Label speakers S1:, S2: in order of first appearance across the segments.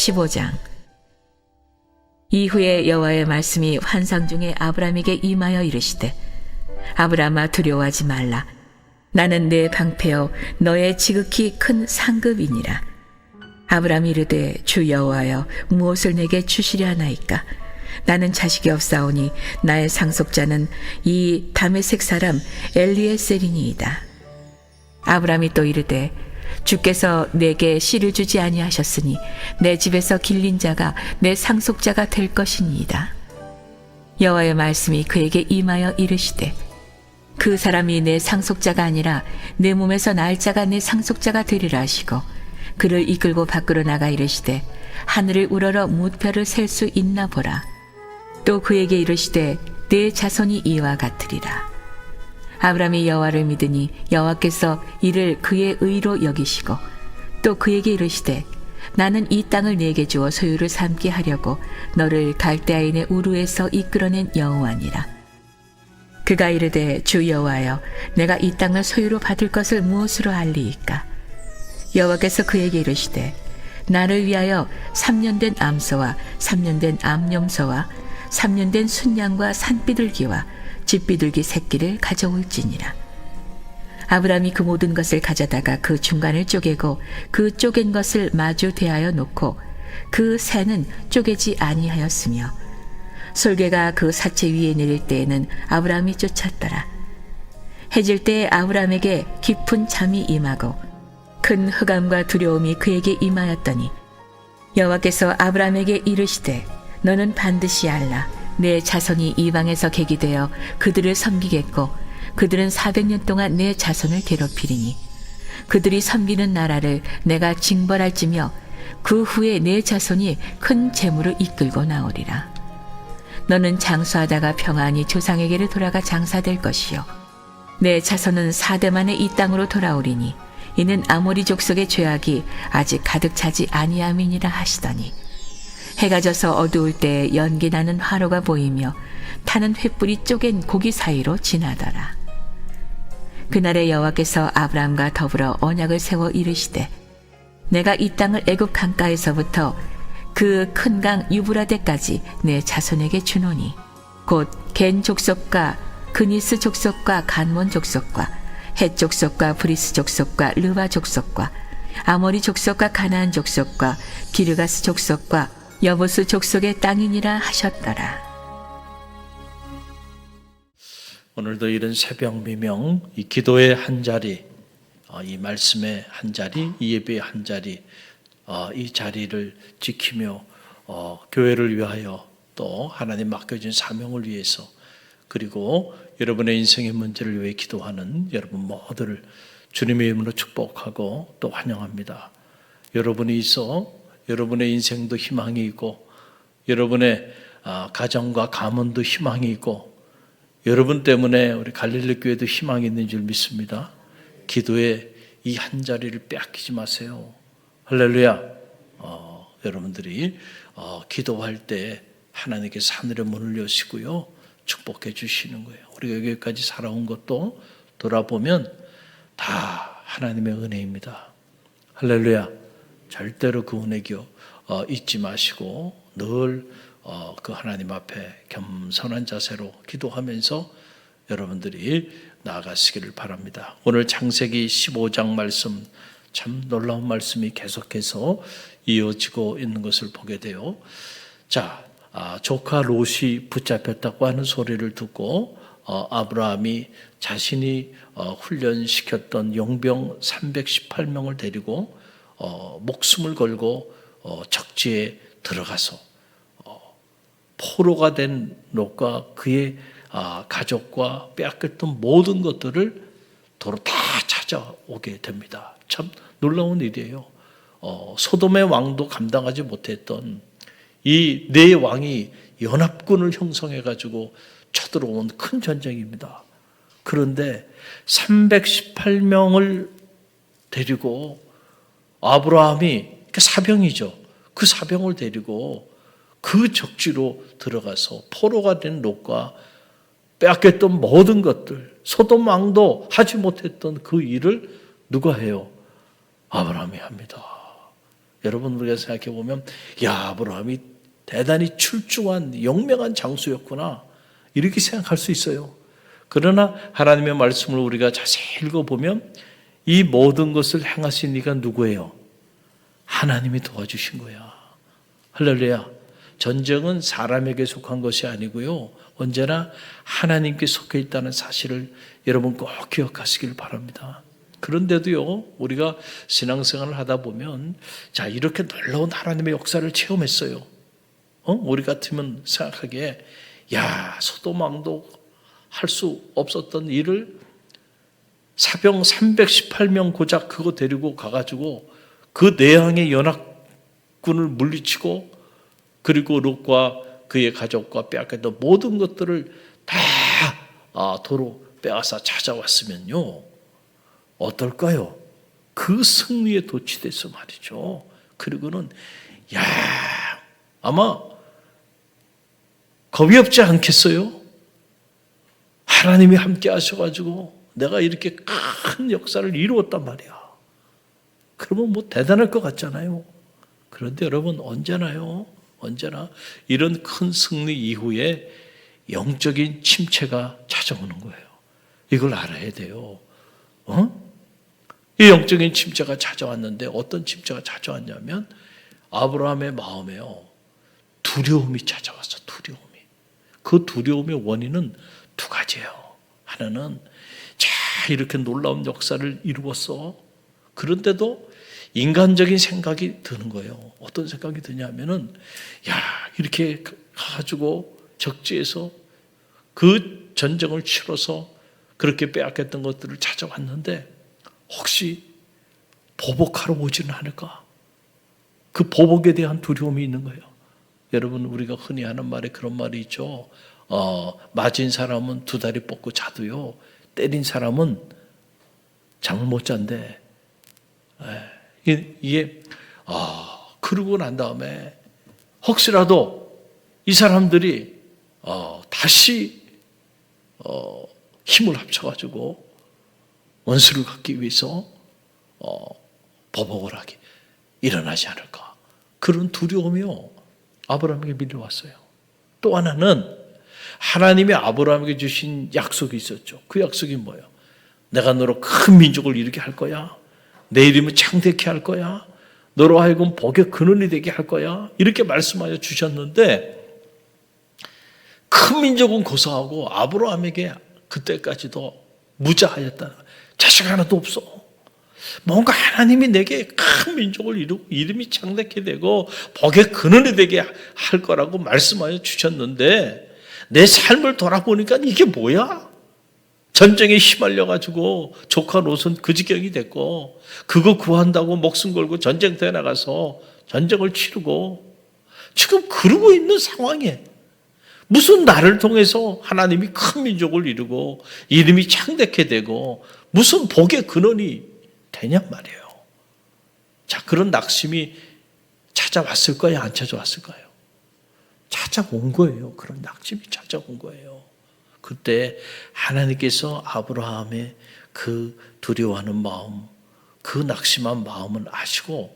S1: 15장. 이후에 여호와의 말씀이 환상 중에 아브라함에게 임하여 이르시되, 아브라함아, 두려워하지 말라. 나는 내 방패여 너의 지극히 큰 상급이니라. 아브라함이 이르되, 주 여호와여, 무엇을 내게 주시려 하나이까? 나는 자식이 없사오니 나의 상속자는 이 다메섹 사람 엘리에셀이니이다. 아브라함이 또 이르되, 주께서 내게 씨를 주지 아니하셨으니 내 집에서 길린 자가 내 상속자가 될 것이니이다. 여호와의 말씀이 그에게 임하여 이르시되, 그 사람이 내 상속자가 아니라 내 몸에서 날 자가 내 상속자가 되리라 하시고, 그를 이끌고 밖으로 나가 이르시되, 하늘을 우러러 무뼈를 셀 수 있나 보라. 또 그에게 이르시되, 내 자손이 이와 같으리라. 아브라함이 여호와를 믿으니 여호와께서 이를 그의 의로 여기시고, 또 그에게 이르시되, 나는 이 땅을 네게 주어 소유를 삼게 하려고 너를 갈대아인의 우르에서 이끌어낸 여호와니라. 그가 이르되, 주 여호와여, 내가 이 땅을 소유로 받을 것을 무엇으로 알리이까? 여호와께서 그에게 이르시되, 나를 위하여 3년 된 암소와 3년 된 암염소와 3년 된 순양과 산비둘기와 집비둘기 새끼를 가져올지니라. 아브라함이 그 모든 것을 가져다가 그 중간을 쪼개고 그 쪼갠 것을 마주 대하여 놓고 그 새는 쪼개지 아니하였으며, 솔개가 그 사체 위에 내릴 때에는 아브라함이 쫓았더라. 해질 때에 아브라함에게 깊은 잠이 임하고 큰 흑암과 두려움이 그에게 임하였더니, 여호와께서 아브라함에게 이르시되, 너는 반드시 알라. 내 자손이 이방에서 객이 되어 그들을 섬기겠고, 그들은 400년 동안 내 자손을 괴롭히리니 그들이 섬기는 나라를 내가 징벌할지며, 그 후에 내 자손이 큰 재물을 이끌고 나오리라. 너는 장수하다가 평안히 조상에게로 돌아가 장사될 것이요, 내 자손은 4대 만에 이 땅으로 돌아오리니 이는 아모리 족속의 죄악이 아직 가득 차지 아니함이니라 하시더니, 해가 져서 어두울 때 연기 나는 화로가 보이며 타는 횃불이 쪼갠 고기 사이로 지나더라. 그날에 여호와께서 아브라함과 더불어 언약을 세워 이르시되, 내가 이 땅을 애굽 강가에서부터 그 큰 강 유브라데까지 내 자손에게 주노니, 곧 겐 족속과 그니스 족속과 간몬 족속과 헷 족속과 브리스 족속과 르바 족속과 아모리 족속과 가나안 족속과 기르가스 족속과 여부스 족속의 땅이니라 하셨더라.
S2: 오늘도 이런 새벽 미명, 이 기도의 한 자리, 이 말씀의 한 자리, 이 예배의 한 자리, 이 자리를 지키며 교회를 위하여, 또 하나님 맡겨진 사명을 위해서, 그리고 여러분의 인생의 문제를 위해 기도하는 여러분 모두를 주님의 이름으로 축복하고 또 환영합니다. 여러분이 있어 여러분의 인생도 희망이 있고, 여러분의 가정과 가문도 희망이 있고, 여러분 때문에 우리 갈릴리 교회도 희망이 있는 줄 믿습니다. 기도의 이 한 자리를 빼앗기지 마세요. 할렐루야. 여러분들이 기도할 때 하나님께서 하늘의 문을 여시고요, 축복해 주시는 거예요. 우리가 여기까지 살아온 것도 돌아보면 다 하나님의 은혜입니다. 할렐루야. 절대로 그 은혜 잊지 마시고 늘 그 하나님 앞에 겸손한 자세로 기도하면서 여러분들이 나아가시기를 바랍니다. 오늘 창세기 15장 말씀, 참 놀라운 말씀이 계속해서 이어지고 있는 것을 보게 돼요. 자, 조카 롯이 붙잡혔다고 하는 소리를 듣고 아브라함이 자신이 훈련시켰던 용병 318명을 데리고 목숨을 걸고 적지에 들어가서 포로가 된 롯과 그의 가족과 빼앗겼던 모든 것들을 도로 다 찾아오게 됩니다. 참 놀라운 일이에요. 소돔의 왕도 감당하지 못했던 이 네 왕이 연합군을 형성해가지고 쳐들어온 큰 전쟁입니다. 그런데 318명을 데리고 아브라함이 사병이죠. 그 사병을 데리고 그 적지로 들어가서 포로가 된 롯과 빼앗겼던 모든 것들, 소돔 왕도 하지 못했던 그 일을 누가 해요? 아브라함이 합니다. 여러분 우리가 생각해 보면 야 아브라함이 대단히 출중한 영명한 장수였구나 이렇게 생각할 수 있어요. 그러나 하나님의 말씀을 우리가 자세히 읽어보면 이 모든 것을 행하신 이가 누구예요? 하나님이 도와주신 거야. 할렐루야. 전쟁은 사람에게 속한 것이 아니고요. 언제나 하나님께 속해 있다는 사실을 여러분 꼭 기억하시길 바랍니다. 그런데도요, 우리가 신앙생활을 하다 보면, 자, 이렇게 놀라운 하나님의 역사를 체험했어요. 우리 같으면 생각하기에, 야, 소도망도 할 수 없었던 일을 사병 318명 고작 그거 데리고 가가지고 그 내항의 연합군을 물리치고 그리고 롯과 그의 가족과 빼앗겼던 모든 것들을 다 도로 빼앗아 찾아왔으면요. 어떨까요? 그 승리에 도취돼서 말이죠. 그리고는 야 아마 겁이 없지 않겠어요? 하나님이 함께 하셔가지고 내가 이렇게 큰 역사를 이루었단 말이야. 그러면 뭐 대단할 것 같잖아요. 그런데 여러분 언제나 이런 큰 승리 이후에 영적인 침체가 찾아오는 거예요. 이걸 알아야 돼요. 이 영적인 침체가 찾아왔는데 어떤 침체가 찾아왔냐면 아브라함의 마음에요. 두려움이 찾아왔어. 두려움이. 그 두려움의 원인은 두 가지예요. 하나는 자 이렇게 놀라운 역사를 이루었어. 그런데도 인간적인 생각이 드는 거예요. 어떤 생각이 드냐면은 야 이렇게 가지고 적지에서 그 전쟁을 치러서 그렇게 빼앗겼던 것들을 찾아왔는데 혹시 보복하러 오지는 않을까? 그 보복에 대한 두려움이 있는 거예요. 여러분 우리가 흔히 하는 말에 그런 말이 있죠. 맞은 사람은 두 다리 뻗고 자도요. 때린 사람은 잠을 못 잔대. 이게 그러고 난 다음에 혹시라도 이 사람들이 다시 힘을 합쳐가지고 원수를 갚기 위해서 보복을 하기 일어나지 않을까 그런 두려움이요 아브라함에게 밀려왔어요. 또 하나는 하나님이 아브라함에게 주신 약속이 있었죠. 그 약속이 뭐예요? 내가 너로 큰 민족을 이루게 할 거야. 내 이름을 창대케 할 거야. 너로 하여금 복의 근원이 되게 할 거야. 이렇게 말씀하여 주셨는데 큰 민족은 고사하고 아브라함에게 그때까지도 무자하였다. 자식 하나도 없어. 뭔가 하나님이 내게 큰 민족을 이루고 이름이 창대케 되고 복의 근원이 되게 할 거라고 말씀하여 주셨는데 내 삶을 돌아보니까 이게 뭐야? 전쟁에 휘말려가지고 조카 롯은 그 지경이 됐고 그거 구한다고 목숨 걸고 전쟁터에 나가서 전쟁을 치르고 지금 그러고 있는 상황에 무슨 나를 통해서 하나님이 큰 민족을 이루고 이름이 창대케 되고 무슨 복의 근원이 되냔 말이에요. 자, 그런 낙심이 찾아왔을까요? 안 찾아왔을까요? 찾아온 거예요. 그런 낙심이 찾아온 거예요. 그때 하나님께서 아브라함의 그 두려워하는 마음, 그 낙심한 마음을 아시고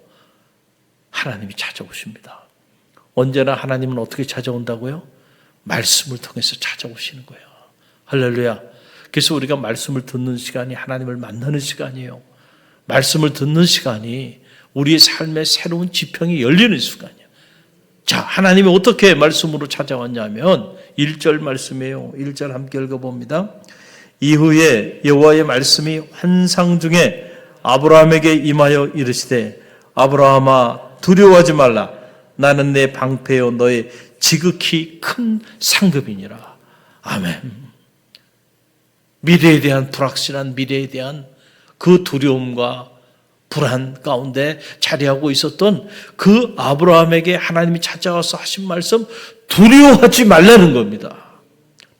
S2: 하나님이 찾아오십니다. 언제나 하나님은 어떻게 찾아온다고요? 말씀을 통해서 찾아오시는 거예요. 할렐루야. 그래서 우리가 말씀을 듣는 시간이 하나님을 만나는 시간이에요. 말씀을 듣는 시간이 우리의 삶의 새로운 지평이 열리는 시간이에요. 자, 하나님이 어떻게 말씀으로 찾아왔냐면 1절 말씀이에요. 1절 함께 읽어봅니다. 이후에 여호와의 말씀이 환상 중에 아브라함에게 임하여 이르시되 아브라함아 두려워하지 말라. 나는 내 방패요 너의 지극히 큰 상급이니라. 아멘. 미래에 대한 불확실한 미래에 대한 그 두려움과 불안 가운데 자리하고 있었던 그 아브라함에게 하나님이 찾아와서 하신 말씀 두려워하지 말라는 겁니다.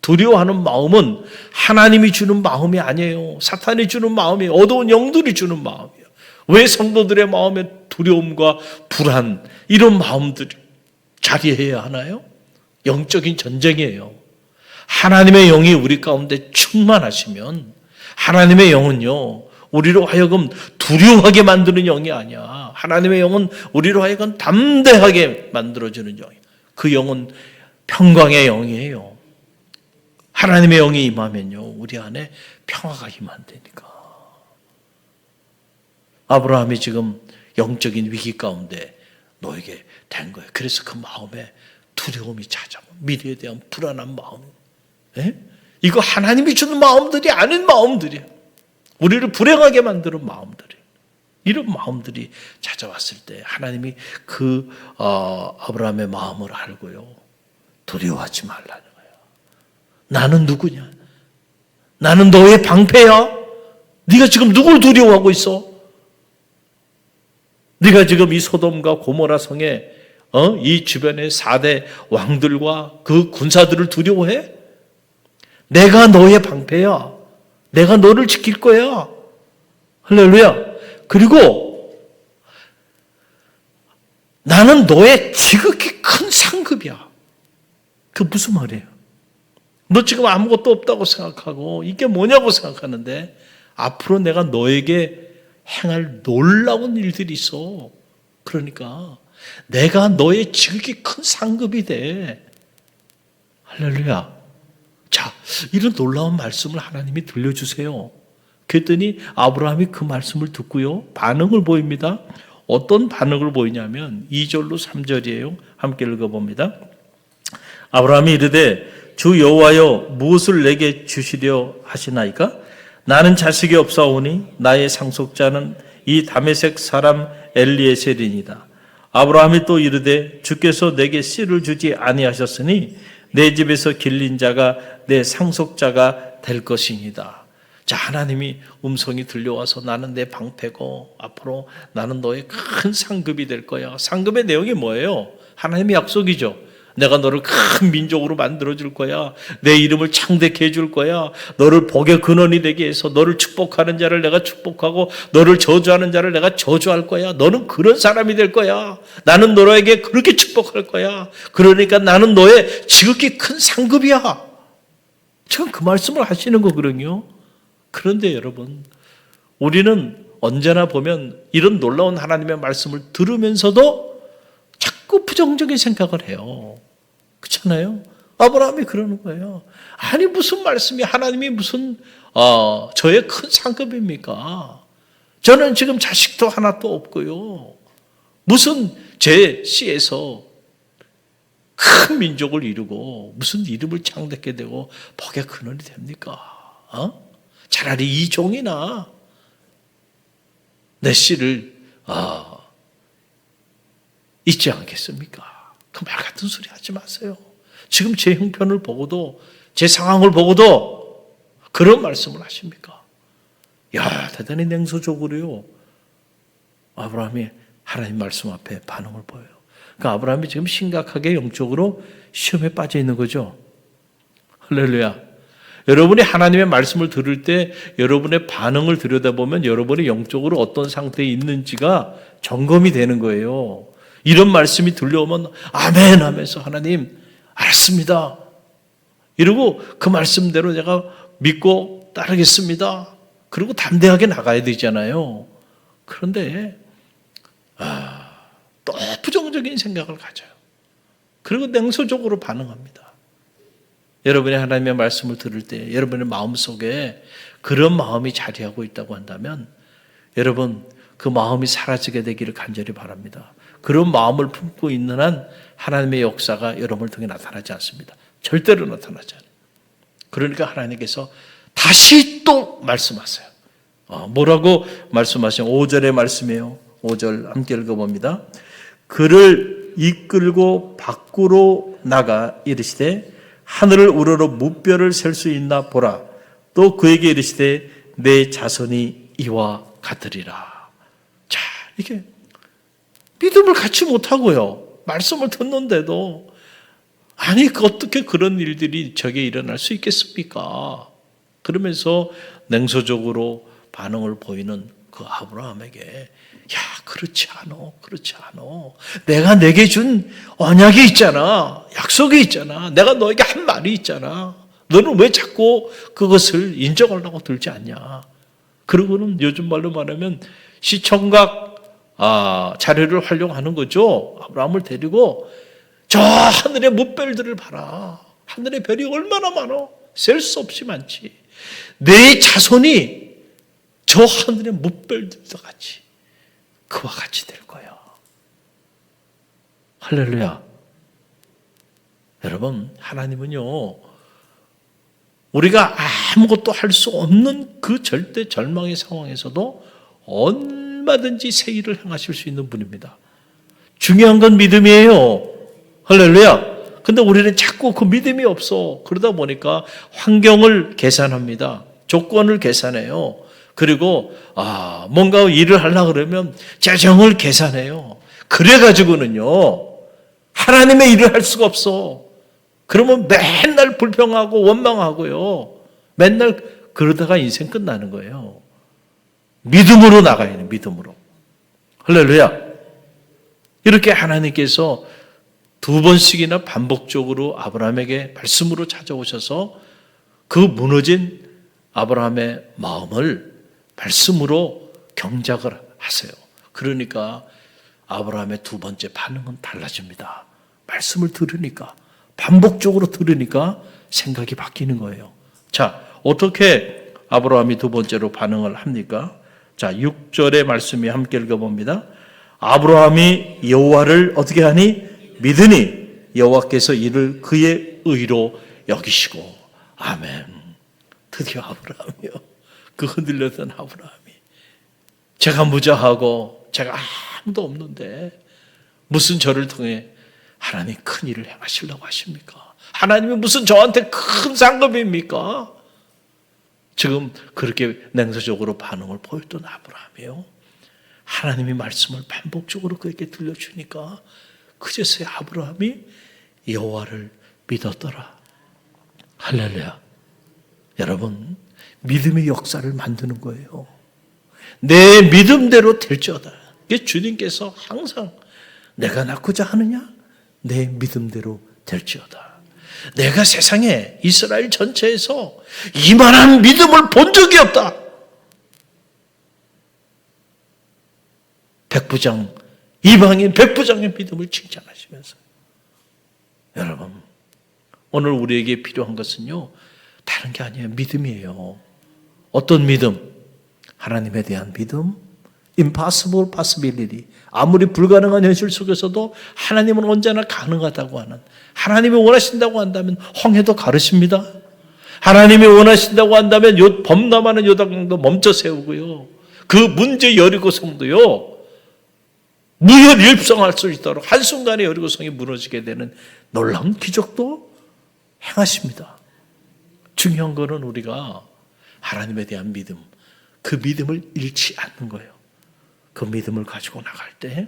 S2: 두려워하는 마음은 하나님이 주는 마음이 아니에요. 사탄이 주는 마음이에요. 어두운 영들이 주는 마음이에요. 왜 성도들의 마음에 두려움과 불안 이런 마음들이 자리해야 하나요? 영적인 전쟁이에요. 하나님의 영이 우리 가운데 충만하시면 하나님의 영은요 우리로 하여금 두려워하게 만드는 영이 아니야. 하나님의 영은 우리로 하여금 담대하게 만들어주는 영이에요. 그 영은 평강의 영이에요. 하나님의 영이 임하면요, 우리 안에 평화가 임한다니까. 아브라함이 지금 영적인 위기 가운데 너에게 된 거예요. 그래서 그 마음에 두려움이 찾아와. 미래에 대한 불안한 마음. 예? 이거 하나님이 주는 마음들이 아닌 마음들이야. 우리를 불행하게 만드는 마음들이. 이런 마음들이 찾아왔을 때 하나님이 그 아브라함의 마음을 알고요, 두려워하지 말라는 거예요. 나는 누구냐? 나는 너의 방패야? 네가 지금 누굴 두려워하고 있어? 네가 지금 이 소돔과 고모라 성에 이 주변의 4대 왕들과 그 군사들을 두려워해? 내가 너의 방패야. 내가 너를 지킬 거야. 할렐루야. 그리고 나는 너의 지극히 큰 상급이야. 그 무슨 말이에요? 너 지금 아무것도 없다고 생각하고 이게 뭐냐고 생각하는데 앞으로 내가 너에게 행할 놀라운 일들이 있어. 그러니까 내가 너의 지극히 큰 상급이 돼. 할렐루야. 자, 이런 놀라운 말씀을 하나님이 들려주세요. 그랬더니 아브라함이 그 말씀을 듣고요, 반응을 보입니다. 어떤 반응을 보이냐면 2절로 3절이에요. 함께 읽어봅니다. 아브라함이 이르되 주 여호와여 무엇을 내게 주시려 하시나이까? 나는 자식이 없사오니 나의 상속자는 이 다메섹 사람 엘리에셀이니이다. 아브라함이 또 이르되 주께서 내게 씨를 주지 아니하셨으니 내 집에서 길린 자가 내 상속자가 될 것이니이다. 자, 하나님이 음성이 들려와서 나는 내 방패고 앞으로 나는 너의 큰 상급이 될 거야. 상급의 내용이 뭐예요? 하나님의 약속이죠. 내가 너를 큰 민족으로 만들어줄 거야. 내 이름을 창대케 해줄 거야. 너를 복의 근원이 되게 해서 너를 축복하는 자를 내가 축복하고 너를 저주하는 자를 내가 저주할 거야. 너는 그런 사람이 될 거야. 나는 너에게 그렇게 축복할 거야. 그러니까 나는 너의 지극히 큰 상급이야. 지금 그 말씀을 하시는 거거든요. 그런데 여러분, 우리는 언제나 보면 이런 놀라운 하나님의 말씀을 들으면서도 자꾸 부정적인 생각을 해요. 그렇잖아요? 아브라함이 그러는 거예요. 아니 무슨 말씀이 하나님이 무슨 저의 큰 상급입니까? 저는 지금 자식도 하나도 없고요. 무슨 제 씨에서 큰 민족을 이루고 무슨 이름을 창대케 되고 복의 근원이 됩니까? 차라리 이 종이나 내 씨를 잊지 않겠습니까? 그 말 같은 소리 하지 마세요. 지금 제 형편을 보고도 제 상황을 보고도 그런 말씀을 하십니까? 야, 대단히 냉소적으로요, 아브라함이 하나님 말씀 앞에 반응을 보여요. 그러니까 아브라함이 지금 심각하게 영적으로 시험에 빠져 있는 거죠. 할렐루야. 여러분이 하나님의 말씀을 들을 때 여러분의 반응을 들여다보면 여러분이 영적으로 어떤 상태에 있는지가 점검이 되는 거예요. 이런 말씀이 들려오면 아멘 하면서 하나님 알았습니다. 이러고 그 말씀대로 제가 믿고 따르겠습니다. 그리고 담대하게 나가야 되잖아요. 그런데 또 부정적인 생각을 가져요. 그리고 냉소적으로 반응합니다. 여러분이 하나님의 말씀을 들을 때 여러분의 마음속에 그런 마음이 자리하고 있다고 한다면 여러분 그 마음이 사라지게 되기를 간절히 바랍니다. 그런 마음을 품고 있는 한 하나님의 역사가 여러분을 통해 나타나지 않습니다. 절대로 나타나지 않아요. 그러니까 하나님께서 다시 또 말씀하세요. 뭐라고 말씀하시면 5절의 말씀이에요. 5절 함께 읽어봅니다. 그를 이끌고 밖으로 나가 이르시되 하늘을 우러러 무뼈를 셀 수 있나 보라. 또 그에게 이르시되 내 자손이 이와 같으리라. 자, 이게 믿음을 갖지 못하고요, 말씀을 듣는데도 아니 어떻게 그런 일들이 저게 일어날 수 있겠습니까? 그러면서 냉소적으로 반응을 보이는 그 아브라함에게 야, 그렇지 않어. 내가 내게 준 언약이 있잖아. 약속이 있잖아. 내가 너에게 한 말이 있잖아. 너는 왜 자꾸 그것을 인정하려고 들지 않냐? 그러고는 요즘 말로 말하면 시청각 자료를 활용하는 거죠. 아브라함을 데리고 저 하늘의 무별들을 봐라. 하늘의 별이 얼마나 많어. 셀 수 없이 많지. 내 자손이 저 하늘의 무별들과 같이 그와 같이 될 거야. 할렐루야. 여러분, 하나님은요, 우리가 아무것도 할 수 없는 그 절대 절망의 상황에서도 얼마든지 새 일을 행하실 수 있는 분입니다. 중요한 건 믿음이에요. 할렐루야. 근데 우리는 자꾸 그 믿음이 없어. 그러다 보니까 환경을 계산합니다. 조건을 계산해요. 그리고 뭔가 일을 하려고 그러면 재정을 계산해요. 그래가지고는요, 하나님의 일을 할 수가 없어. 그러면 맨날 불평하고 원망하고요. 맨날 그러다가 인생 끝나는 거예요. 믿음으로 나가야 돼요. 믿음으로. 할렐루야. 이렇게 하나님께서 2번씩이나 반복적으로 아브라함에게 말씀으로 찾아오셔서 그 무너진 아브라함의 마음을 말씀으로 경작을 하세요. 그러니까 아브라함의 2번째 반응은 달라집니다. 말씀을 들으니까, 반복적으로 들으니까 생각이 바뀌는 거예요. 자, 어떻게 아브라함이 2번째로 반응을 합니까? 자, 6절의 말씀이 함께 읽어봅니다. 아브라함이 여호와를 어떻게 하니? 믿으니 여호와께서 이를 그의 의로 여기시고. 아멘. 드디어 아브라함이요. 그 흔들렸던 아브라함이. 제가 무자하고 제가 아무도 없는데 무슨 저를 통해 하나님 큰 일을 행하시려고 하십니까? 하나님이 무슨 저한테 큰 상급입니까? 지금 그렇게 냉소적으로 반응을 보였던 아브라함이요. 하나님이 말씀을 반복적으로 그에게 들려주니까 그제서야 아브라함이 여호와를 믿었더라. 할렐루야. 여러분, 믿음의 역사를 만드는 거예요. 내 믿음대로 될지어다. 이게 주님께서 항상 내가 낳고자 하느냐? 내 믿음대로 될지어다. 내가 세상에 이스라엘 전체에서 이만한 믿음을 본 적이 없다. 백부장, 이방인 백부장의 믿음을 칭찬하시면서. 여러분, 오늘 우리에게 필요한 것은요, 다른 게 아니에요. 믿음이에요. 어떤 믿음? 하나님에 대한 믿음, impossible possibility. 아무리 불가능한 현실 속에서도 하나님은 언제나 가능하다고 하는, 하나님이 원하신다고 한다면 홍해도 가르십니다. 하나님이 원하신다고 한다면 범람하는 요단강도 멈춰 세우고요. 그 문제 여리고성도요, 무혈 일성할 수 있도록 한순간에 여리고성이 무너지게 되는 놀라운 기적도 행하십니다. 중요한 것은 우리가 하나님에 대한 믿음, 그 믿음을 잃지 않는 거예요. 그 믿음을 가지고 나갈 때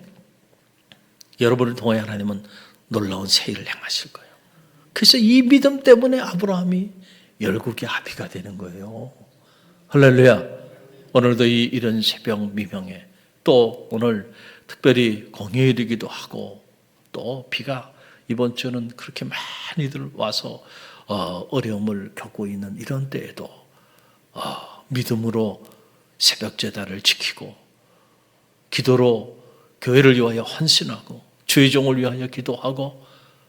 S2: 여러분을 통해 하나님은 놀라운 새 일을 행하실 거예요. 그래서 이 믿음 때문에 아브라함이 열국의 아비가 되는 거예요. 할렐루야. 오늘도 이런 새벽 미명에 또 오늘 특별히 공휴일이기도 하고 또 비가 이번 주는 그렇게 많이들 와서 어려움을 겪고 있는 이런 때에도 믿음으로 새벽 제단을 지키고 기도로 교회를 위하여 헌신하고 주의 종을 위하여 기도하고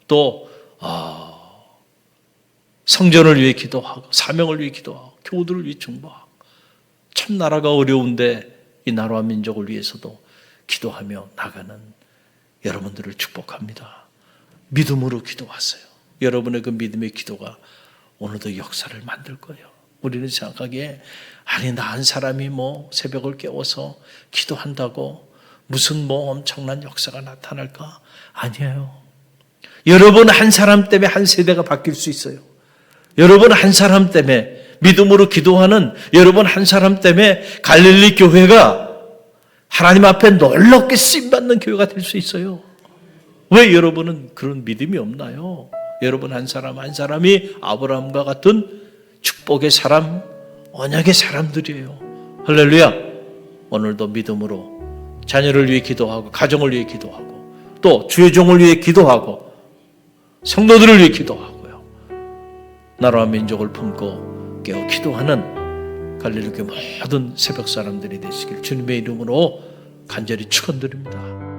S2: 또 성전을 위해 기도하고 사명을 위해 기도하고 교우들을 위해 중보하고 참 나라가 어려운데 이 나라와 민족을 위해서도 기도하며 나가는 여러분들을 축복합니다. 믿음으로 기도하세요. 여러분의 그 믿음의 기도가 오늘도 역사를 만들 거예요. 우리는 생각하기에 아니 나 한 사람이 새벽을 깨워서 기도한다고 무슨 엄청난 역사가 나타날까? 아니에요. 여러분 한 사람 때문에 한 세대가 바뀔 수 있어요. 여러분 한 사람 때문에 믿음으로 기도하는 여러분 한 사람 때문에 갈릴리 교회가 하나님 앞에 놀랍게 쓰임받는 교회가 될 수 있어요. 왜 여러분은 그런 믿음이 없나요? 여러분 한 사람 한 사람이 아브라함과 같은 축복의 사람, 언약의 사람들이에요. 할렐루야. 오늘도 믿음으로 자녀를 위해 기도하고 가정을 위해 기도하고 또 주의 종을 위해 기도하고 성도들을 위해 기도하고요. 나라와 민족을 품고 깨어 기도하는 갈릴리교회 모든 새벽 사람들이 되시길 주님의 이름으로 간절히 축원드립니다.